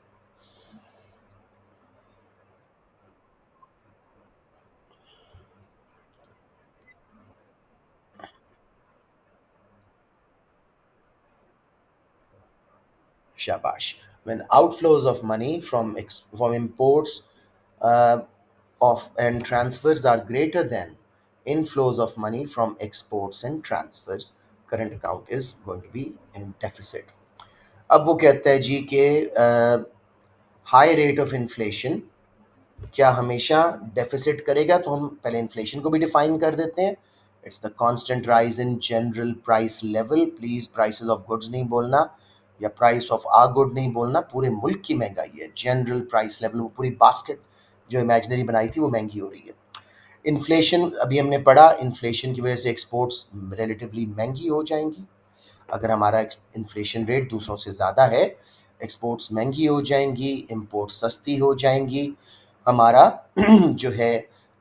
shabash. When outflows of money from imports uh, of and transfers are greater than inflows of money from exports and transfers, current account is going to be in deficit. अब वो कहता है जी कि high rate of inflation क्या हमेशा deficit करेगा. तो हम पहले इन्फ्लेशन को भी डिफाइन कर देते हैं. It's the constant rise in general price level. Please prices of goods नहीं बोलना या प्राइस ऑफ आ गुड नहीं बोलना. पूरे मुल्क की महंगाई है. जनरल प्राइस लेवल, वो पूरी बास्केट जो इमेजिनरी बनाई थी वो महंगी हो रही है. इन्फ्लेशन अभी हमने पढ़ा, इन्फ्लेशन की वजह से एक्सपोर्ट्स रिलेटिवली महंगी हो जाएंगी. अगर हमारा इन्फ्लेशन रेट दूसरों से ज़्यादा है, एक्सपोर्ट्स महंगी हो जाएंगी, इंपोर्ट सस्ती हो जाएंगी. हमारा जो है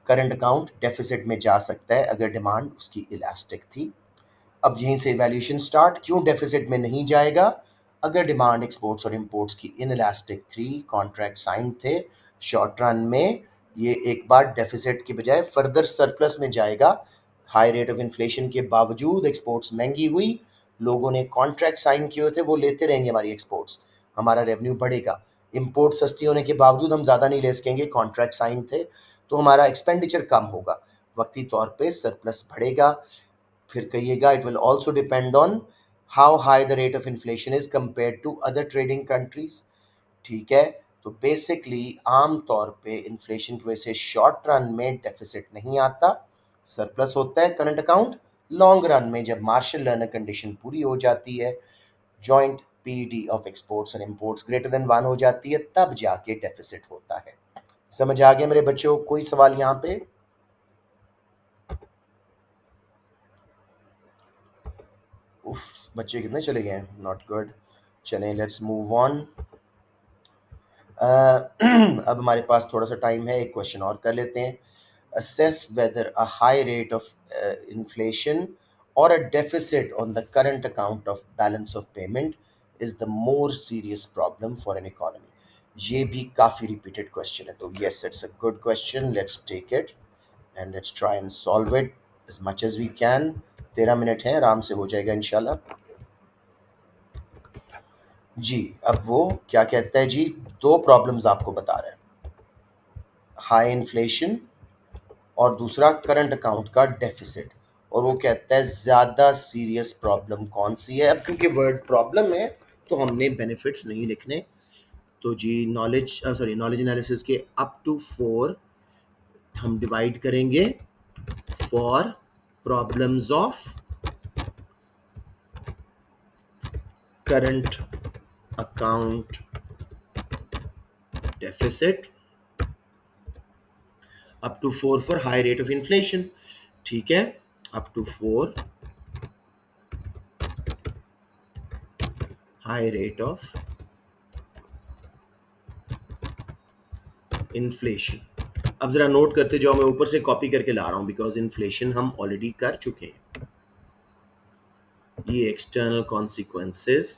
करंट अकाउंट डेफिसिट में जा सकता है अगर डिमांड उसकी इलास्टिक थी. अब यहीं से वैल्यूएशन स्टार्ट. क्यों डेफिसिट में नहीं जाएगा? अगर डिमांड एक्सपोर्ट्स और इंपोर्ट्स की इनइलास्टिक थी, कॉन्ट्रैक्ट साइन थे, शॉर्ट रन में ये एक बार डेफिसिट की बजाय फर्दर सरप्लस में जाएगा. हाई रेट ऑफ इन्फ्लेशन के बावजूद एक्सपोर्ट्स महंगी हुई, लोगों ने कॉन्ट्रैक्ट साइन किए हुए थे, वो लेते रहेंगे हमारी एक्सपोर्ट्स, हमारा रेवेन्यू बढ़ेगा. इंपोर्ट सस्ती होने के बावजूद हम ज़्यादा नहीं ले सकेंगे, कॉन्ट्रैक्ट साइन थे, तो हमारा एक्सपेंडिचर कम होगा, वक्ती तौर पे सरप्लस बढ़ेगा. फिर कहिएगा it will also depend on how high the rate of inflation is compare to other trading countries. ठीक है. तो बेसिकली आम तौर पे इन्फ्लेशन की वजह से शॉर्ट रन में डेफिसिट नहीं आता, सरप्लस होता है करंट अकाउंट. लॉन्ग रन में जब मार्शल लर्नर कंडीशन पूरी हो जाती है, joint PD of exports and imports greater than 1 हो जाती है, तब जाके डेफिसिट होता है. समझ आ गया मेरे बच्चों? कोई सवाल यहाँ पे? उफ, बच्चे कितने चले गए. Not good. चलें, लेट्स मूव ऑन. अब हमारे पास थोड़ा सा टाइम है, एक क्वेश्चन और कर लेते हैं. assess whether a high rate of inflation or a deficit on the current account of balance of payment is the more serious problem for an economy. ये भी काफ़ी repeated question है, तो yes, it's a good question. Let's take it and let's try and solve it as much as we can. 13 minute हैं, आराम से हो जाएगा इंशाल्लाह. जी, अब वो क्या कहता है जी, दो प्रॉब्लम्स आपको बता रहे हैं. हाई इन्फ्लेशन और दूसरा करंट अकाउंट का डेफिसिट. और वो कहता है ज़्यादा सीरियस प्रॉब्लम कौन सी है. अब क्योंकि वर्ड प्रॉब्लम है तो हमने बेनिफिट्स नहीं लिखने। तो जी नॉलेज एनालिसिस के अप टू 4 हम डिवाइड करेंगे for problems of current account deficit, up to 4 for high rate of inflation. ठीक है, up to 4 high rate of inflation. अब जरा नोट करते जाओ, मैं ऊपर से कॉपी करके ला रहा हूं बिकॉज इन्फ्लेशन हम ऑलरेडी कर चुके हैं। ये एक्सटर्नल कॉन्सिक्वेंसेस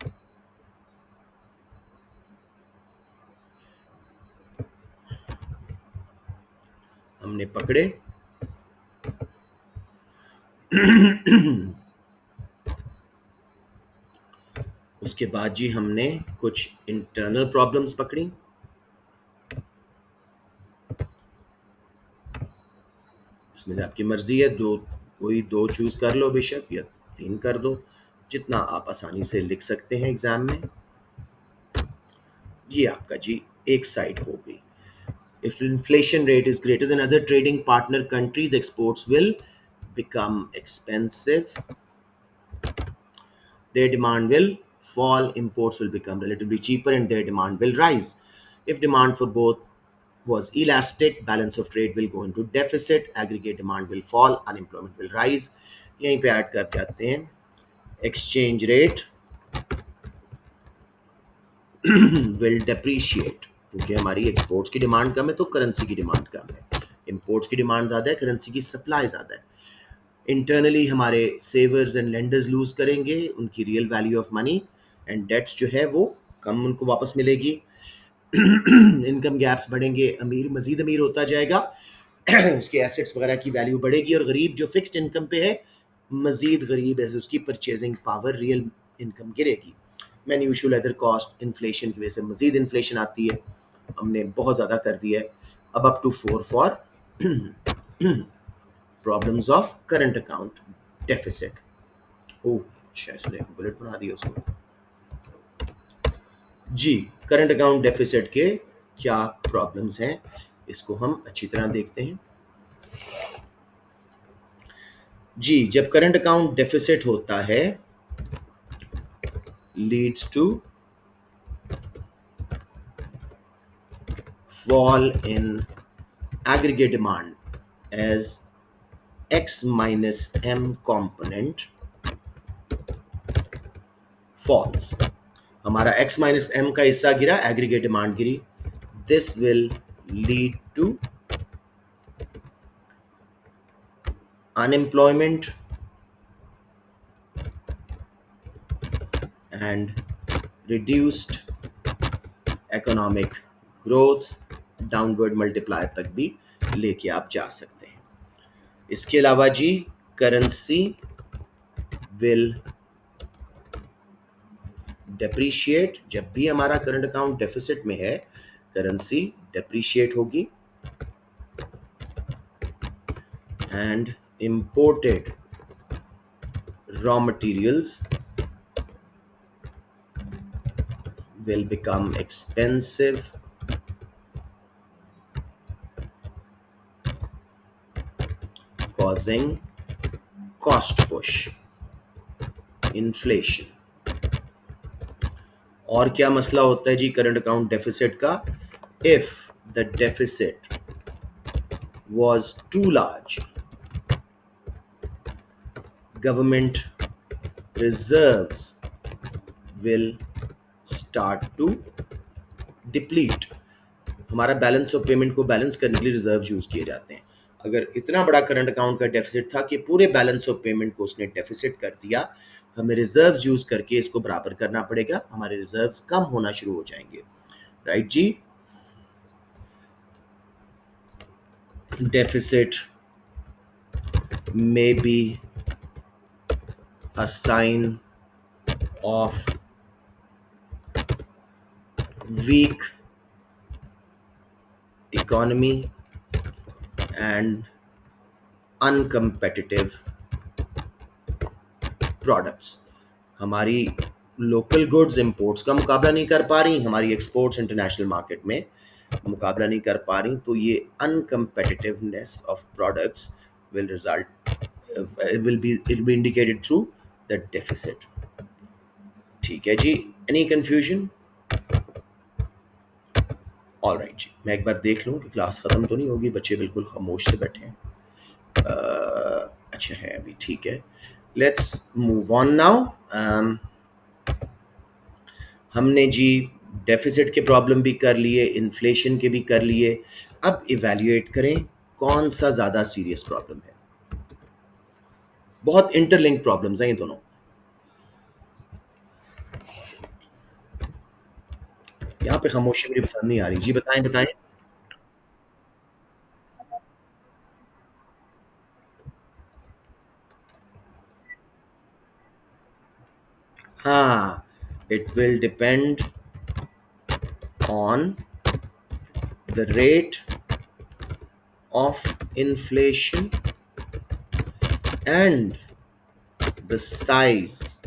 हमने पकड़े। उसके बाद जी हमने कुछ इंटरनल प्रॉब्लम्स पकड़ी। उसमें से आपकी मर्जी है, कोई दो चूज कर लो बेशक, या 3 कर दो, जितना आप आसानी से लिख सकते हैं एग्जाम में। ये आपका जी एक साइड हो गई। If inflation rate is greater than other trading partner countries, exports will become expensive. Their demand will fall, imports will become relatively cheaper, and their demand will rise. If demand for both was elastic, balance of trade will go into deficit, aggregate demand will fall, unemployment will rise. यहीं पे add करके आते हैं exchange rate will depreciate, क्योंकि हमारी exports की demand कम है तो करेंसी की डिमांड कम है, इंपोर्ट्स की डिमांड ज़्यादा है, करेंसी की सप्लाई ज़्यादा है। इंटरनली हमारे सेवर्स एंड लेंडर्स लूज करेंगे उनकी real value of money, and debts जो है वो कम उनको वापस मिलेगी। इनकम गैप्स बढ़ेंगे, अमीर मजीद अमीर होता जाएगा, उसके एसेट्स वगैरह की वैल्यू बढ़ेगी, और गरीब जो फिक्स्ड इनकम पे है मजीद गरीब है, उसकी परचेजिंग पावर, रियल इनकम गिरेगी। Man usual other cost inflation की वजह से मजीद इन्फ्लेशन आती है, हमने बहुत ज़्यादा कर दिया है। अब up to 4 for problems of current account deficit. ओह अच्छा, इसने बुलेट बना दिया उसको। जी, करंट अकाउंट डेफिसिट के क्या प्रॉब्लम्स हैं, इसको हम अच्छी तरह देखते हैं। जी, जब करंट अकाउंट डेफिसिट होता है leads to fall in aggregate demand as x minus m component falls। हमारा x माइनस m का हिस्सा गिरा, एग्रीगेट डिमांड गिरी। This will lead to unemployment and reduced economic growth, downward multiplier तक भी लेके आप जा सकते हैं। इसके अलावा जी करेंसी विल डेप्रीशिएट, जब भी हमारा करंट अकाउंट डेफिसिट में है करेंसी डेप्रीशिएट होगी, and imported raw materials will become expensive, causing cost push, inflation। और क्या मसला होता है जी करंट अकाउंट डेफिसिट का? If the deficit was too large, government reserves will start to deplete। हमारा बैलेंस ऑफ पेमेंट को balance करने के लिए रिजर्व यूज किए जाते हैं। अगर इतना बड़ा करंट अकाउंट का डेफिसिट था कि पूरे बैलेंस ऑफ पेमेंट को उसने डेफिसिट कर दिया, हमें रिजर्व्स यूज करके इसको बराबर करना पड़ेगा, हमारे रिजर्व्स कम होना शुरू हो जाएंगे। राइट जी, deficit may be a sign of weak economy and uncompetitive products। हमारी लोकल गुड्स इंपोर्ट्स का मुकाबला नहीं कर पा रही, हमारी एक्सपोर्ट्स इंटरनेशनल मार्केट में मुकाबला नहीं कर पा रही, तो ये uncompetitiveness of products will result will be indicated through the deficit. ठीक है जी, एनी कंफ्यूजन? ऑल राइट जी, मैं एक बार देख लूँ कि क्लास ख़त्म तो नहीं होगी, बच्चे बिल्कुल खामोश से बैठे हैं। अच्छा है अभी, ठीक है, लेट्स मूव ऑन नाउ। हमने जी डेफिसिट के प्रॉब्लम भी कर लिए, इन्फ्लेशन के भी कर लिए, अब इवैल्यूएट करें कौन सा ज़्यादा सीरियस प्रॉब्लम है। बहुत इंटरलिंक प्रॉब्लम्स हैं ये दोनों। यहाँ पे खामोशी मेरी पसंद नहीं आ रही जी, बताएं बताएं। हाँ, it will depend on the rate of inflation and the size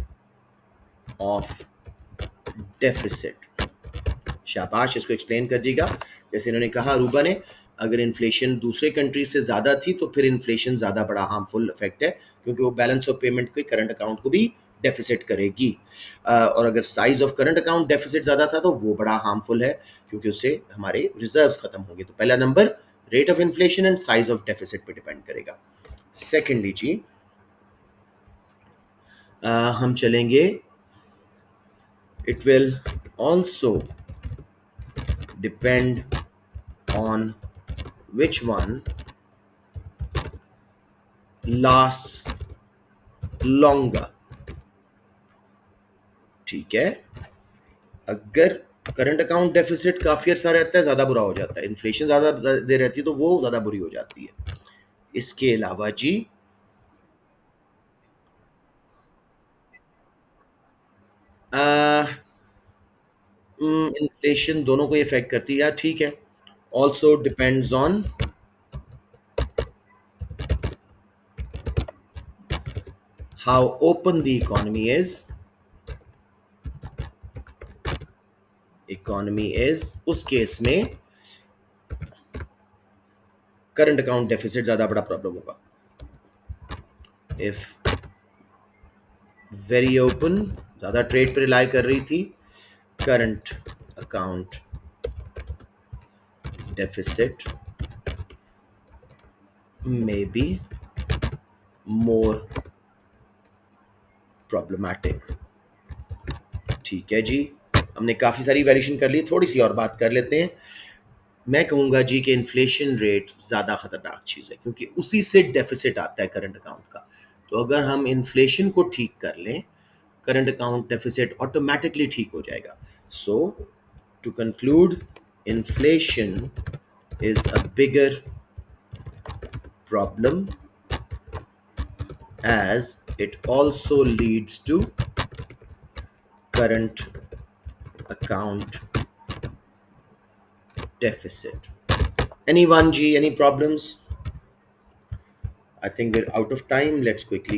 of deficit। शाबाश, इसको एक्सप्लेन कर दीजिएगा। जैसे इन्होंने कहा रूबा ने, अगर इन्फ्लेशन दूसरे कंट्री से ज़्यादा थी तो फिर इन्फ्लेशन ज़्यादा बड़ा हार्मफुल इफेक्ट है, क्योंकि वो बैलेंस ऑफ पेमेंट के करंट अकाउंट को भी डेफिसिट करेगी। और अगर size of current account deficit ज़्यादा था तो वो बड़ा हार्मफुल है, क्योंकि उससे हमारे रिजर्व्स खत्म होंगे। तो पहला number rate of inflation and size of deficit पे डिपेंड करेगा। सेकेंडली जी, हम चलेंगे, it will also depend on which one lasts longer। ठीक है, अगर करंट अकाउंट डेफिसिट काफी अर्सा रहता है, ज्यादा बुरा हो जाता है, इन्फ्लेशन ज्यादा देर रहती है तो वो ज्यादा बुरी हो जाती है। इसके अलावा जी, इन्फ्लेशन दोनों को इफेक्ट करती है यार, ठीक है। Also depends on how open the economy is, उस केस में करंट अकाउंट डेफिसिट ज्यादा बड़ा प्रॉब्लम होगा। इफ वेरी ओपन, ज्यादा ट्रेड पे रिलाई कर रही थी, current account deficit may be more problematic। ठीक है जी, हमने काफ़ी सारी वेरिएशन कर ली, थोड़ी सी और बात कर लेते हैं। मैं कहूँगा जी कि इन्फ्लेशन रेट ज़्यादा ख़तरनाक चीज़ है, क्योंकि उसी से डेफिसिट आता है करंट अकाउंट का। तो अगर हम इन्फ्लेशन को ठीक कर लें, करंट अकाउंट डेफिसिट ऑटोमेटिकली ठीक हो जाएगा। So to conclude, inflation is a bigger problem as it also leads to current account deficit। Anyone, G, any problems? I think we're out of time. Let's quickly